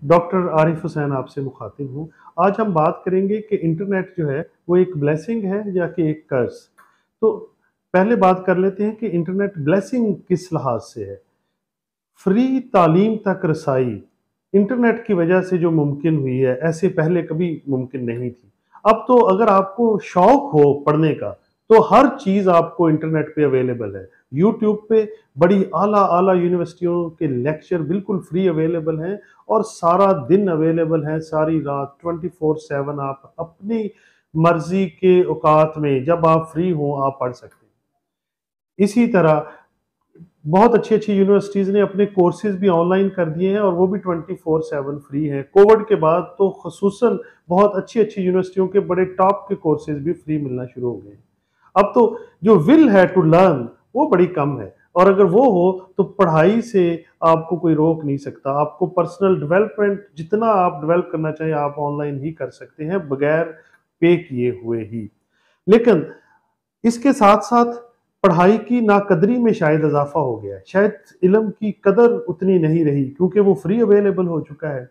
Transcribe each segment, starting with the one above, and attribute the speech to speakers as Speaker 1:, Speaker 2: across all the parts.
Speaker 1: Doctor Arif Hussain आपसे मुखातिब हूँ। आज हम बात करेंगे कि इंटरनेट जो है वो एक ब्लेसिंग है या कि एक कर्स। तो पहले बात कर लेते हैं कि इंटरनेट ब्लेसिंग किस लिहाज से है। फ्री तालीम तक रसाई इंटरनेट की वजह से जो मुमकिन हुई है, ऐसे पहले कभी मुमकिन नहीं थी। अब तो अगर आपको शौक हो पढ़ने का, तो हर चीज़ आपको इंटरनेट पे अवेलेबल है। यूट्यूब पे बड़ी आला आला यूनिवर्सिटियों के लेक्चर बिल्कुल फ्री अवेलेबल हैं और सारा दिन अवेलेबल हैं, सारी रात 24/7 आप अपनी मर्जी के औकात में जब आप फ्री हो आप पढ़ सकते हैं। इसी तरह बहुत अच्छी-अच्छी यूनिवर्सिटीज़ ने अपने कोर्सेज़ भी ऑनलाइन कर दिए हैं और वो भी 24/7 फ्री हैं। कोविड के बाद तो ख़ुसूसन बहुत अच्छी-अच्छी यूनिवर्सिटियों के बड़े टॉप के कोर्सेज़ भी फ्री मिलना शुरू हो गए हैं। अब तो जो विल है टू लर्न वो बड़ी कम है और अगर वो हो तो पढ़ाई से आपको कोई रोक नहीं सकता। आपको पर्सनल डेवलपमेंट जितना आप डेवलप करना चाहें आप ऑनलाइन ही कर सकते हैं बगैर पे किए हुए ही। लेकिन इसके साथ-साथ पढ़ाई की नाकदरी में शायद इज़ाफ़ा हो गया है। शायद इल्म की कदर उतनी नहीं रही क्योंकि वो फ्री अवेलेबल हो चुका है।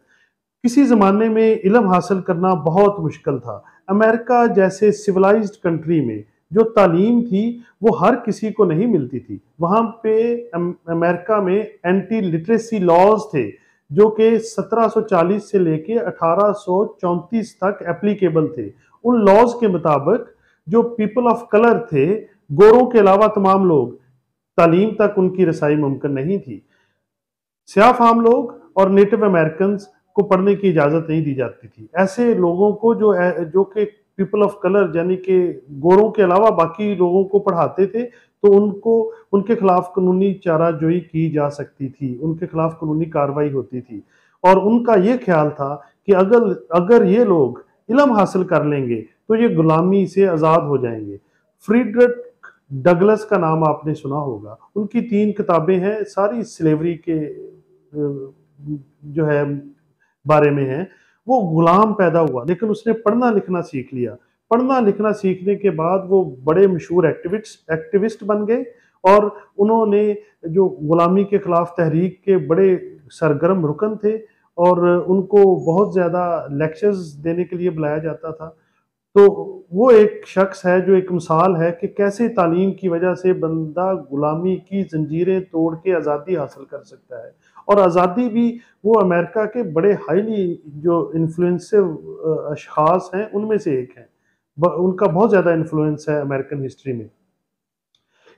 Speaker 1: किसी ज़माने में इल्म हासिल करना बहुत मुश्किल था। अमेरिका जैसे सिविलाइज़्ड कंट्री में जो तालीम थी, वो हर किसी को नहीं मिलती थी। वहाँ पे अमेरिका में एंटी लिटरेसी लॉज़ थे, जो कि 1740 से लेके 1834 तक एप्लीकेबल थे। उन लॉज़ के मुताबिक जो पीपल ऑफ कलर थे, गोरों के अलावा तमाम लोग, तालीम तक उनकी रसाई मुमकिन नहीं थी। स्याह फाम लोग और नेटिव अमेरिकन्स को पढ़ने की इजाज़त नहीं दी जाती थी। ऐसे लोगों को जो कि पीपल ऑफ कलर यानी कि गोरों के अलावा बाकी लोगों को पढ़ाते थे, तो उनको उनके खिलाफ कानूनी चाराजोई की जा सकती थी, उनके खिलाफ कानूनी कार्रवाई होती थी। और उनका ये ख़्याल था कि अगर अगर ये लोग इल्म हासिल कर लेंगे, तो ये गुलामी से आज़ाद हो जाएँगे। फ्रीडरिख डगलस का नाम आपने सुना होगा। उनकी 3 किताबें हैं, सारी स्लेवरी के जो है बारे में है। वो गुलाम पैदा हुआ लेकिन उसने पढ़ना लिखना सीख लिया। पढ़ना लिखना सीखने के बाद वो बड़े मशहूर एक्टिविस्ट एक्टिविस्ट बन गए और उन्होंने जो गुलामी के खिलाफ तहरीक के बड़े सरगर्म रुकन थे और उनको बहुत ज़्यादा लेक्चर्स देने के लिए बुलाया जाता था। तो वो एक शख्स है जो एक मिसाल है कि कैसे तालीम की वजह से बंदा गुलामी की ज़ंजीरें तोड़ के आज़ादी हासिल कर सकता है। और आज़ादी भी वो अमेरिका के बड़े हाईली जो इन्फ्लुएंसिव अशख़ास हैं, उनमें से एक हैं। ब उनका बहुत ज़्यादा इन्फ्लुएंस है अमेरिकन हिस्ट्री में।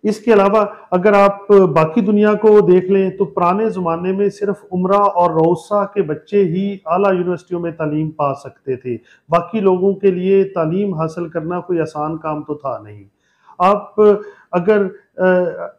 Speaker 1: इसके अलावा अगर आप बाकी दुनिया को देख लें तो पुराने ज़माने में सिर्फ़ उमरा और रऊसा के बच्चे ही आला यूनिवर्सिटियों में तालीम पा सकते थे। बाकी लोगों के लिए तालीम हासिल करना कोई आसान काम तो था नहीं। आप अगर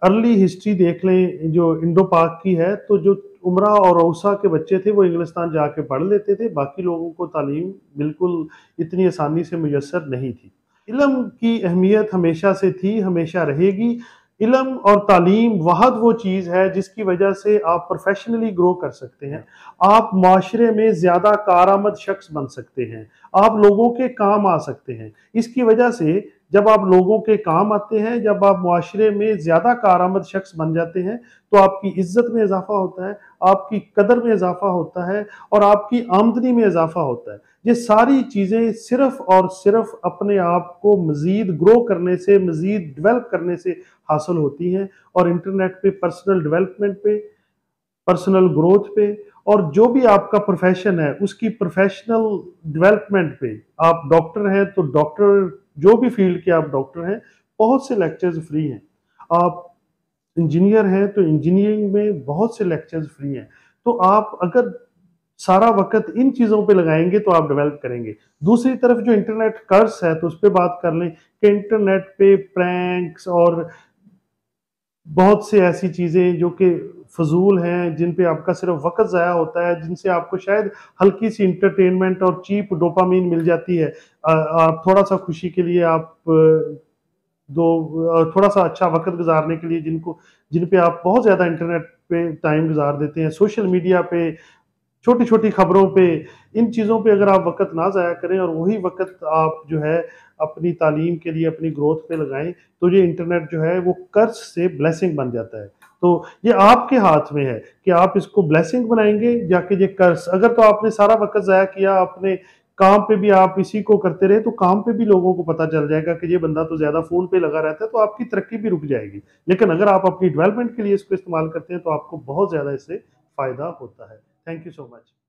Speaker 1: अर्ली हिस्ट्री देख लें जो इंडो-पाक की है तो जो उमरा और रऊसा के बच्चे थे वो इंग्लिस्तान जाके पढ़ लेते थे, बाकी लोगों को तालीम बिल्कुल इतनी आसानी से मुयस्सर नहीं थी। इल्म की अहमियत हमेशा से थी, हमेशा रहेगी। इल्म और तालीम वहद वो चीज़ है जिसकी वजह से आप प्रोफ़ेशनली ग्रो कर सकते हैं। आप माशरे में ज़्यादा कारआमद शख्स बन सकते हैं। आप लोगों के काम आ सकते हैं। इसकी वजह से जब आप लोगों के काम आते हैं, जब आप माशरे में ज़्यादा कारआमद शख्स बन जाते हैं, तो आपकी इज़्ज़त में इज़ाफ़ा होता है, आपकी कदर में इज़ाफ़ा होता है और आपकी आमदनी में इज़ाफ़ा होता है। ये सारी चीज़ें सिर्फ़ और सिर्फ़ अपने आप को मज़ीद ग्रो करने से, मज़ीद डेवलप करने से हासिल होती हैं और इंटरनेट पे पर्सनल डेवलपमेंट पे, पर्सनल ग्रोथ पे और जो भी आपका प्रोफ़ेशन है, उसकी प्रोफ़ेशनल डेवलपमेंट पे। आप डॉक्टर हैं, तो डॉक्टर जो भी फ़ील्ड के आप डॉक्टर हैं, बहुत से लेक्चर्स फ्री हैं। आप इंजीनियर हैं, तो इंजीनियरिंग में बहुत से लेक्चर्स फ्री हैं। तो आप अगर सारा वक़्त इन चीज़ों पे लगाएँगे तो आप डेवलप करेंगे। दूसरी तरफ जो इंटरनेट कर्स है तो उसपे बात कर लें कि इंटरनेट पे प्रैंक्स और बहुत सी ऐसी चीज़ें जो कि फ़िज़ूल हैं, जिन पे आपका सिर्फ़ वक़्त ज़ाया होता है, जिनसे आपको शायद हल्की-सी एंटरटेनमेंट और चीप डोपामाइन मिल जाती है। आप थोड़ा-सा खुशी के लिए आप थोड़ा-सा अच्छा वक़्त गुज़ारने के लिए जिन पे आप बहुत ज़्यादा इंटरनेट पे टाइम गुज़ार देते हैं, सोशल मीडिया पे छोटी-छोटी खबरों पे, इन चीज़ों पे अगर आप वक़्त ना ज़ाया करें और वही वक़्त आप जो है अपनी तालीम के लिए, अपनी ग्रोथ पे लगाएँ, तो ये इंटरनेट जो है वो कर्ज़ से ब्लेसिंग बन जाता है। तो ये आपके हाथ में है कि आप इसको ब्लेसिंग बनाएंगे या कि ये कर्स। अगर तो आपने सारा वक्त ज़ाया किया, अपने काम पे भी आप इसी को करते रहे, तो काम पे भी लोगों को पता चल जाएगा कि ये बंदा तो ज़्यादा फ़ोन पे लगा रहता है, तो आपकी तरक्की भी रुक जाएगी। लेकिन अगर आप अपनी डेवलपमेंट के लिए इसको इस्तेमाल करते हैं, तो आपको बहुत ज़्यादा इससे फ़ायदा होता है। Thank you so much.